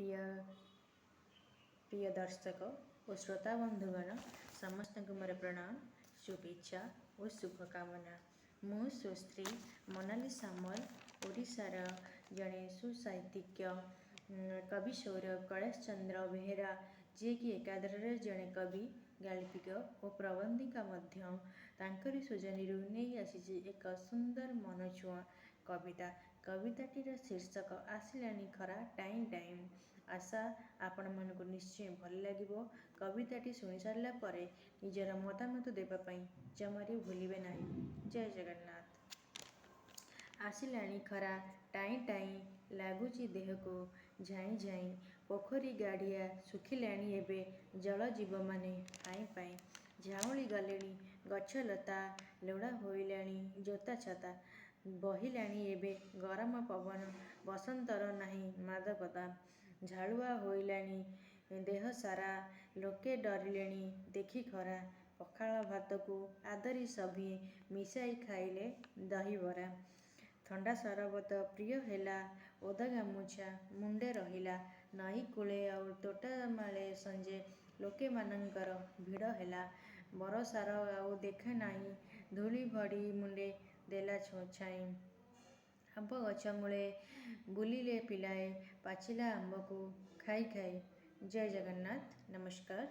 प्रिय प्रिय दर्शक और श्रोता बंधुगण समस्त को मोर प्रणाम शुभेच्छा और शुभकामना। मु सुश्री मोनाली सामल ओडिशार जड़े सुसाहित्यिक कवि सौरभ कैलाश चंद्र बेहेरा जी कि एकाधारे जड़े कवि गाल्पिक और प्रबंधिका तांकरी सुजनी नहीं आसी एक सुंदर मनछुआ कविता। कविताटीर शीर्षक आसिलानी खरा टाइम टाइम। आशा आपण मानक निश्चय भल लगे। कविताटी शुणी सारा पर निजर मतामत देवाई जमारी भूलिबे नहीं। जय जगन्नाथ। आसिलानी खरा टाई टाई लगुची देह को झाई झाई। पोखरी गाड़िया सुखिलानी एबे जल जीव माने पाई पाई। झाउली गलेनी गछलता लोड़ा होइलानी जोता छता। बहिलानी एबे गरम पवन बसंतर नहीं मादकता। झाड़ुआ होइलानी देह सारा लोके डरिलेनी देखी खरा। पखाल भात को आदरी सभी मिसाई खाइले दही बरा। थंडा सरबत प्रिय हेला ओदा गामुछा मुंडे रहिला। नई कूले और तोटा माले संजे लोके मानंकर भिड़ हेला। बरसार आउ देखे नाही धूली भड़ी मुंडे देला छाई। आंब गछ मूले बुलिले पिलाए पाचिला आंब को खाई खाई। जय जगन्नाथ। नमस्कार।